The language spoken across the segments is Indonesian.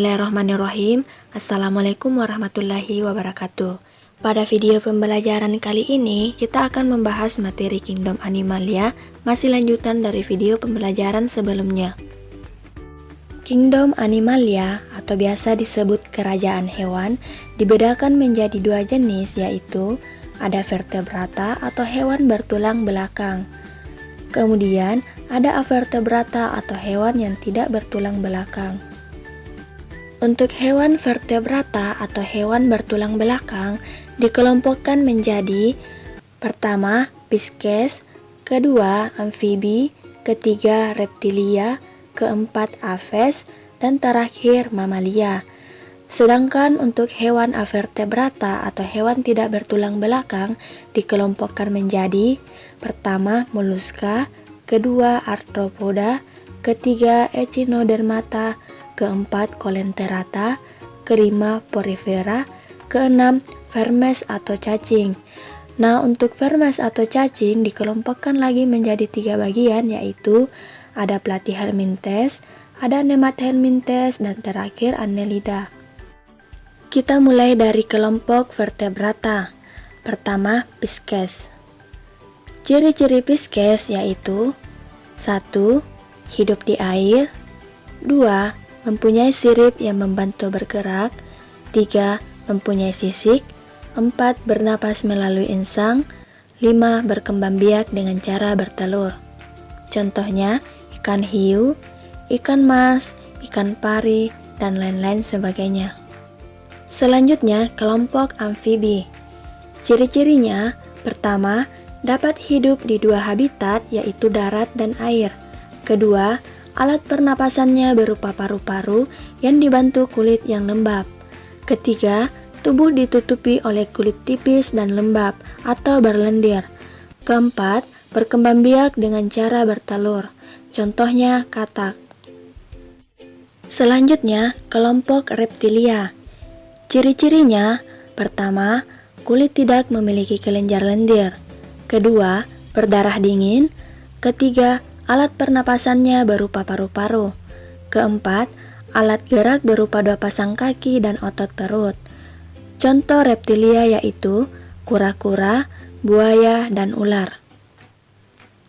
Bismillahirrahmanirrahim. Assalamualaikum warahmatullahi wabarakatuh. Pada video pembelajaran kali ini, kita akan membahas materi Kingdom Animalia, masih lanjutan dari video pembelajaran sebelumnya. Kingdom Animalia, atau biasa disebut kerajaan hewan, dibedakan menjadi dua jenis, yaitu ada vertebrata atau hewan bertulang belakang. Kemudian, ada avertebrata atau hewan yang tidak bertulang belakang. Untuk hewan vertebrata atau hewan bertulang belakang dikelompokkan menjadi pertama, Pisces, kedua, amfibi, ketiga, reptilia, keempat, aves, dan terakhir, mamalia. Sedangkan untuk hewan avertebrata atau hewan tidak bertulang belakang dikelompokkan menjadi pertama, moluska, kedua, arthropoda, ketiga, echinodermata, keempat, colelenterata, kelima, porifera, keenam, vermes atau cacing. Nah, untuk vermes atau cacing dikelompokkan lagi menjadi tiga bagian, yaitu ada platyhelminthes, ada nemathelminthes, dan terakhir annelida. Kita mulai dari kelompok vertebrata. Pertama, Pisces. Ciri-ciri Pisces yaitu 1. Hidup di air, 2. Mempunyai sirip yang membantu bergerak, 3. Mempunyai sisik, 4. Bernapas melalui insang, 5. Berkembang biak dengan cara bertelur. Contohnya, ikan hiu, ikan mas, ikan pari, dan lain-lain sebagainya. Selanjutnya, kelompok amfibi. Ciri-cirinya, pertama, dapat hidup di dua habitat, yaitu darat dan air. Kedua, alat pernapasannya berupa paru-paru yang dibantu kulit yang lembab. Ketiga, tubuh ditutupi oleh kulit tipis dan lembab atau berlendir. Keempat, berkembang biak dengan cara bertelur. Contohnya katak. Selanjutnya, kelompok reptilia. Ciri-cirinya, pertama, kulit tidak memiliki kelenjar lendir. Kedua, berdarah dingin. Ketiga, alat pernapasannya berupa paru-paru. Keempat, alat gerak berupa dua pasang kaki dan otot perut. Contoh reptilia yaitu kura-kura, buaya, dan ular.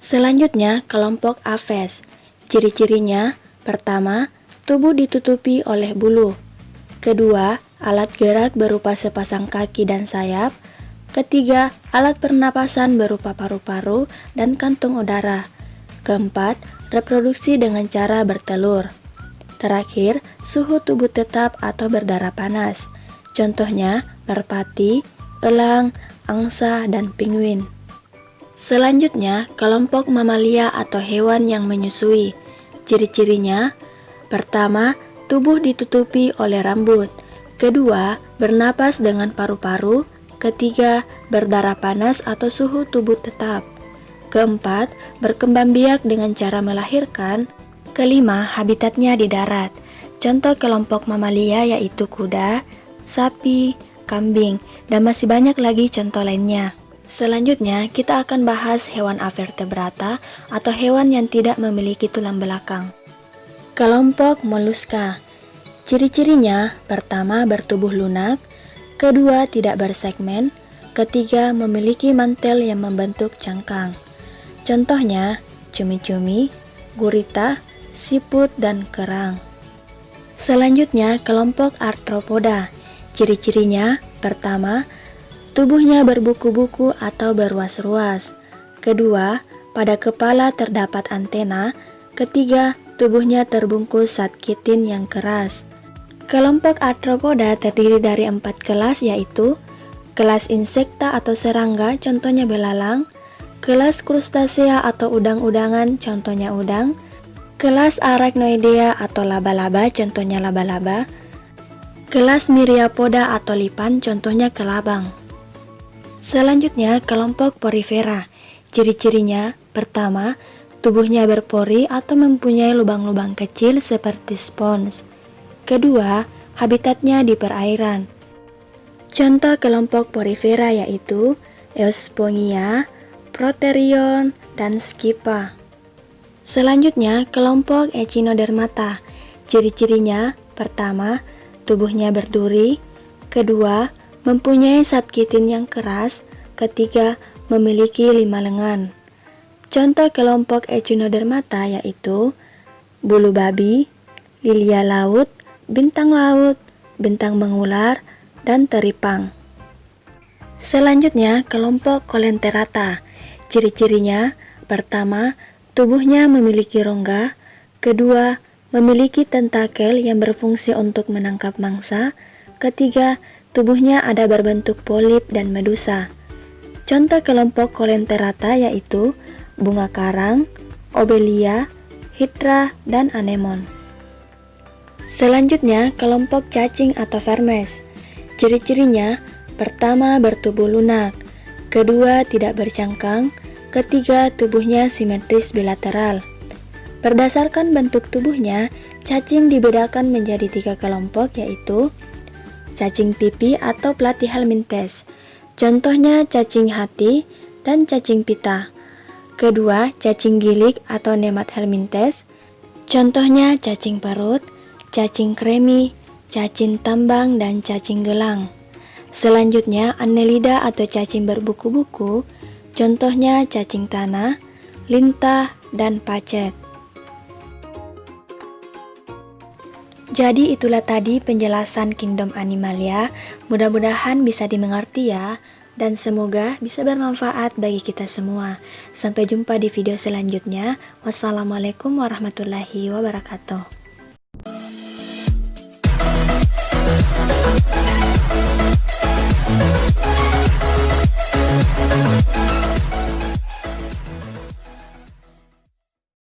Selanjutnya, kelompok aves. Ciri-cirinya, pertama, tubuh ditutupi oleh bulu. Kedua, alat gerak berupa sepasang kaki dan sayap. Ketiga, alat pernapasan berupa paru-paru dan kantung udara. Keempat, reproduksi dengan cara bertelur. Terakhir, suhu tubuh tetap atau berdarah panas. Contohnya, merpati, elang, angsa, dan penguin. Selanjutnya, kelompok mamalia atau hewan yang menyusui. Ciri-cirinya, pertama, tubuh ditutupi oleh rambut. Kedua, bernapas dengan paru-paru. Ketiga, berdarah panas atau suhu tubuh tetap. Keempat, berkembang biak dengan cara melahirkan. Kelima, habitatnya di darat. Contoh kelompok mamalia yaitu kuda, sapi, kambing, dan masih banyak lagi contoh lainnya. Selanjutnya, kita akan bahas hewan avertebrata atau hewan yang tidak memiliki tulang belakang. Kelompok moluska. Ciri-cirinya, pertama, bertubuh lunak. Kedua, tidak bersegmen. Ketiga, memiliki mantel yang membentuk cangkang. Contohnya, cumi-cumi, gurita, siput, dan kerang. Selanjutnya, kelompok arthropoda. Ciri-cirinya, pertama, tubuhnya berbuku-buku atau berruas-ruas. Kedua, pada kepala terdapat antena. Ketiga, tubuhnya terbungkus zat kitin yang keras. Kelompok arthropoda terdiri dari 4 kelas, yaitu kelas insekta atau serangga, contohnya belalang. Kelas krustasea atau udang-udangan, contohnya udang. Kelas arachnoidea atau laba-laba, contohnya laba-laba. Kelas myriapoda atau lipan, contohnya kelabang. Selanjutnya, kelompok porifera. Ciri-cirinya, pertama, tubuhnya berpori atau mempunyai lubang-lubang kecil seperti spons. Kedua, habitatnya di perairan. Contoh kelompok porifera yaitu Eospongia, Proterion, dan Scypha. Selanjutnya, kelompok Echinodermata. Ciri-cirinya, Pertama, tubuhnya berduri. Kedua, mempunyai satkitin yang keras. Ketiga, memiliki 5 lengan. Contoh kelompok Echinodermata yaitu bulu babi, lilia laut, bintang mengular, dan teripang. Selanjutnya, kelompok Colenterata. Ciri-cirinya, pertama, tubuhnya memiliki rongga. Kedua, memiliki tentakel yang berfungsi untuk menangkap mangsa. Ketiga, tubuhnya ada berbentuk polip dan medusa. Contoh kelompok Colenterata yaitu bunga karang, obelia, hydra, dan anemon. Selanjutnya, kelompok cacing atau vermes. Ciri-cirinya, pertama, bertubuh lunak. Kedua, tidak bercangkang. Ketiga, tubuhnya simetris bilateral. Berdasarkan bentuk tubuhnya, cacing dibedakan menjadi 3 kelompok yaitu cacing pipi atau Platyhelminthes. Contohnya cacing hati dan cacing pita. Kedua, cacing gilik atau Nemathelminthes. Contohnya cacing perut, cacing kremi, cacing tambang, dan cacing gelang. Selanjutnya, Annelida atau cacing berbuku-buku. Contohnya cacing tanah, lintah, dan pacet. Jadi itulah tadi penjelasan Kingdom Animalia. Mudah-mudahan bisa dimengerti ya, dan semoga bisa bermanfaat bagi kita semua. Sampai jumpa di video selanjutnya. Wassalamualaikum warahmatullahi wabarakatuh.